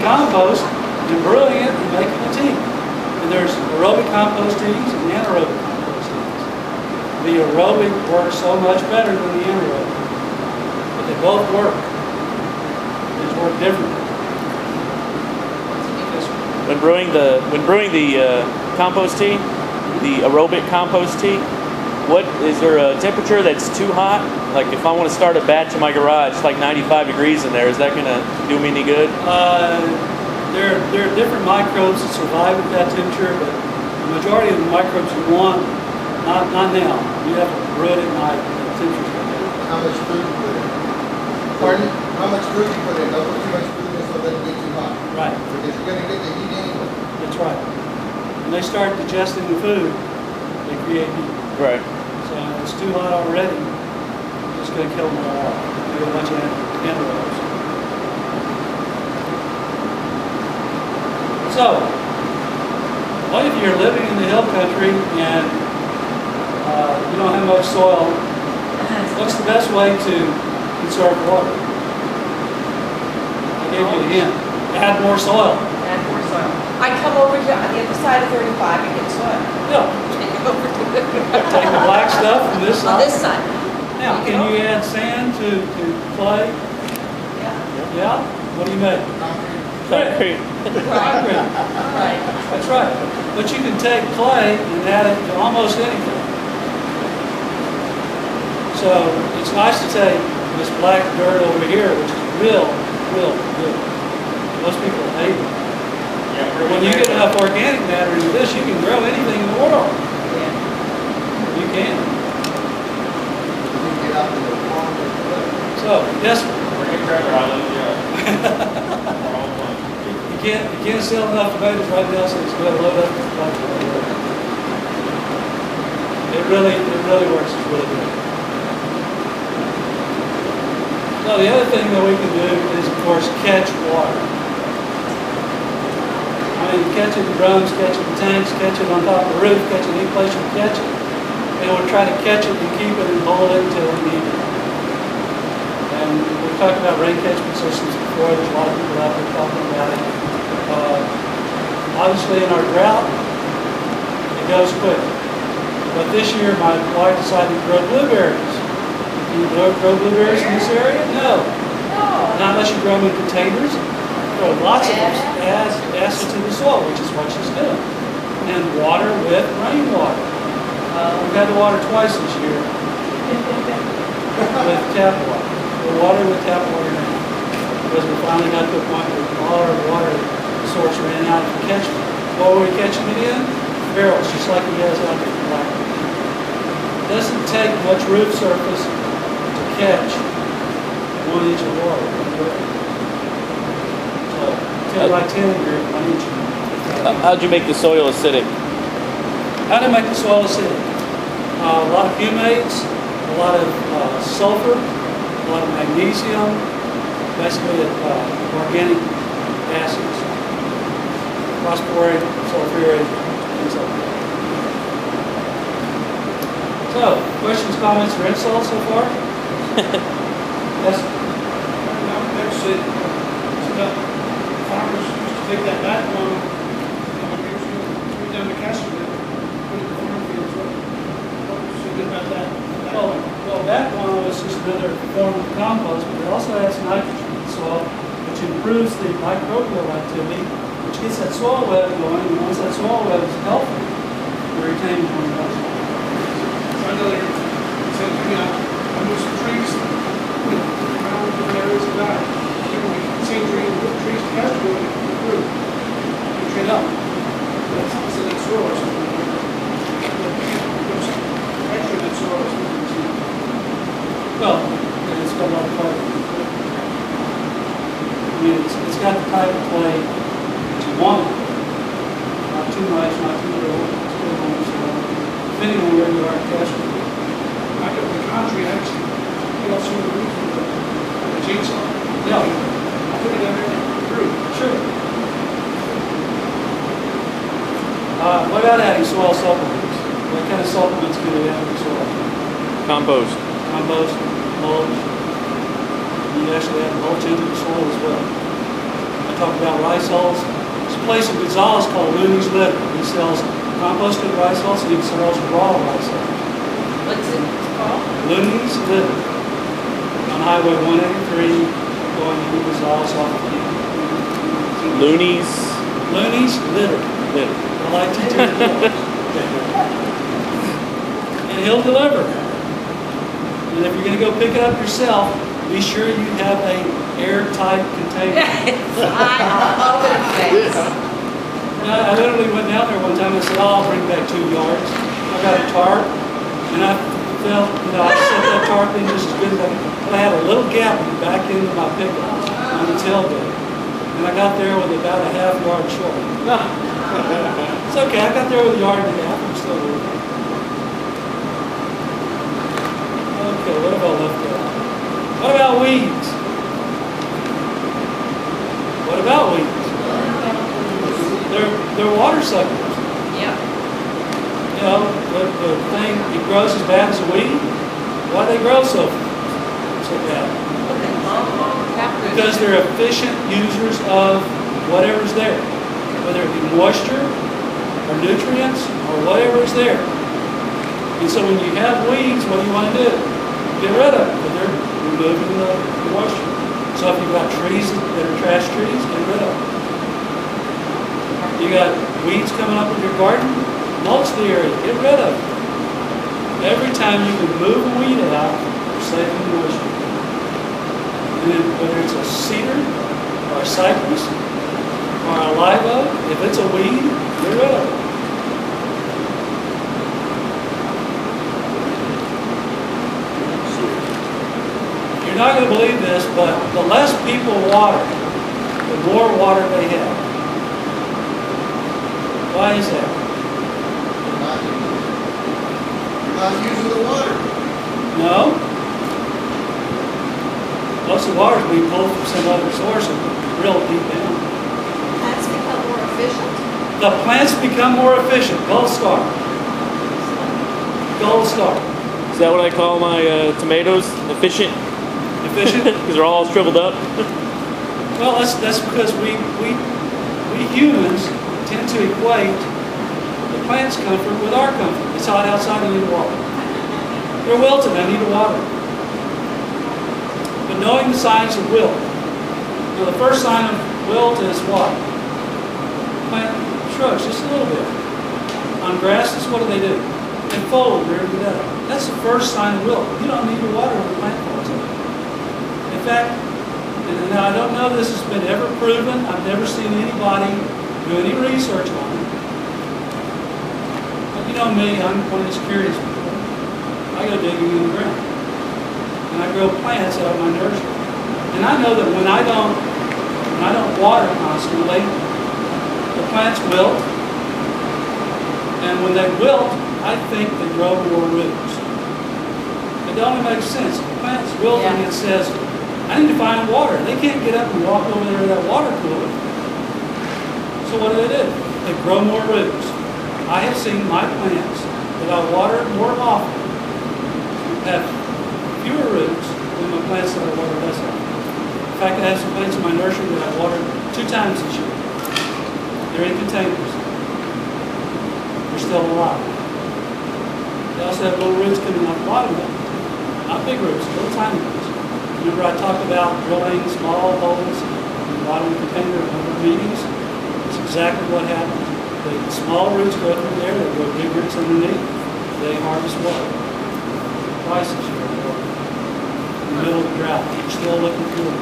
compost and brewing it and making a tea. And there's aerobic compost teas and anaerobic compost teas. The aerobic works so much better than the anaerobic, but they both work. They just work differently. When brewing the compost tea, the aerobic compost tea, what is there a temperature that's too hot? Like if I want to start a batch in my garage, it's like 95 degrees in there. Is that going to do me any good? There are different microbes that survive at that temperature, but the majority of the microbes you want, not now. You have to brew it at night at temperatures like that. How much food you put in? Pardon? How much food you put in? Don't put too much food in so it doesn't get too hot. Right. Because you're going to get the heat anyway. That's right. When they start digesting the food, they create heat. Right. So if it's too hot already, it's just going to kill them all off. You get a bunch of anaerobes. So, what if you're living in the hill country and you don't have much soil? What's the best way to conserve water? I gave you a hint. Add more soil. Add more soil. I come over here on the other side of 35 and get soil. Yeah. Take it over to Take the black stuff from this on side. this side. Now, can you add sand to clay? Yeah. Yeah? What do you make? Concrete. Concrete. Right. That's right. But you can take clay and add it to almost anything. So it's nice to take this black dirt over here, which is real good. Most people hate it. Yeah, But when you get enough organic matter into this, you can grow anything in the world. Yeah. You can. You can get out in the farm and play. So, yes, sir. Bring a trailer, I live here. You can't sell enough tomatoes right now, so it's going to load up the bunch of them. It really works. It's really good. So the other thing that we can do is, of course, catch water. I mean, catch it in drums, catch it in tanks, catch it on top of the roof, catch it any place you can catch it. And we'll try to catch it and keep it and hold it until we need it. And we've talked about rain catchment systems before. There's a lot of people out there talking about it. Obviously, in our drought, it goes quick. But this year, my wife decided to grow blueberries. Can you grow blueberries in this area? No. Not unless you grow them in containers. Grow lots of them. Add acid to the soil, which is what she's doing. And water with rainwater. We've had to water twice this year with tap water. We're watering with tap water now because we finally got to a point where all our water source ran out of catchment. What were we catching it in? Barrels, just like he has out there in Blackwood. It doesn't take much roof surface to catch 1 inch of water. So 10 by 10 here, 1 inch. How'd you make the soil acidic? How to make the soil acidic? A lot of humates, a lot of sulfur, a lot of magnesium, basically organic acids, phosphoric, sulfuric, things like that. So, questions, comments, or insults so far? Yes? Actually, farmers used to take that back one, put it down to Castleton, put it in the farm fields. What's so good about that? Well, that one was just another form of compost, but it also adds nitrogen to the soil, which improves the microbial activity, which gets that soil web going, and once that soil web is healthy, you retain more moisture. So I know they're saying, I'm doing some trees, around different areas of that. Same tree, put trees to Castleton, and improve. You trade up. That's opposite that soil or something. Extra that soil or something. Well, it's got a lot of clay. I mean, it's got the type of clay that you want. Not too much, not too little. It's good on the soil. Depending on where you are in Castleton. I got the concrete, actually, get off some of the roof with a chainsaw. Yeah. I put it down there and through. Sure. What about adding soil supplements? What kind of supplements can we add to the soil? Compost. Compost, mulch. You actually add mulch into the soil as well. I talk about rice hulls. There's a place in Gonzales called Looney's Litter. He sells composted rice hulls and he sells raw rice hulls. What's it called? Looney's Litter on Highway 183 going into Gonzales off of Keene. Looney's. Looney's Litter. I like to do it. And he'll deliver. And if you're going to go pick it up yourself, be sure you have a airtight container. It's hot all over the place. I literally went down there one time and said, oh, I'll bring back 2 yards. I got a tarp, and I felt, I set that tarp in just as good as I could. But I had a little gap in the back end of my pickup on the tailgate. And I got there with about a half yard short. It's okay, I got there with a yard and a half. I'm still working. Okay, what have I left out? What about weeds? What about weeds? They're water suckers. Yeah. You know, the thing, it grows as bad as a weed. Why do they grow so bad? Because they're efficient users of whatever's there. Whether it be moisture or nutrients or whatever's there. And so when you have weeds, what do you want to do? Get rid of them, because they're removing the moisture. So if you've got trees that are trash trees, get rid of them. You got weeds coming up in your garden, mulch the area, get rid of them. Every time you can move a weed out, you're saving moisture. And then whether it's a cedar or a cypress or a live oak, if it's a weed, get rid of it. You're not going to believe this, but the less people water, the more water they have. Why is that? Not using the water. No. Most of the water is being pulled from some other source and real deep down. Plants become more efficient? The plants become more efficient. Gold star. Gold star. Is that what I call my tomatoes? Efficient? Efficient? Because they're all shriveled up. Well, that's because we humans tend to equate the plant's comfort with our comfort. It's hot outside, I need water. They're wilted, I need water. But knowing the signs of wilt. Now the first sign of wilt is what? Plant shrugs just a little bit. On grasses, what do? They fold very good. That's the first sign of wilt. You don't need to water when the plant falls in. In fact, and now I don't know this has been ever proven. I've never seen anybody do any research on it. But you know me, I'm one that's curious. I go digging in the ground. And I grow plants out of my nursery. And I know that when I don't water constantly, the plants wilt. And when they wilt, I think they grow more roots. It only makes sense. If the plant's wilting, Yeah. it says, I need to find water. They can't get up and walk over there to that water cooler. So what do? They grow more roots. I have seen my plants that I water more often have fewer roots than my plants that I water less often. In fact, I have some plants in my nursery that I've watered 2 times this year. They're in containers. They're still alive. They also have little roots coming out the bottom of them. Not big roots, little tiny ones. Remember I talked about drilling small holes in the bottom of the container at one of the meetings? That's exactly what happens. The small roots go through there, they grow big roots underneath, they harvest water. Twice this year, in the middle of the drought. You're still looking good.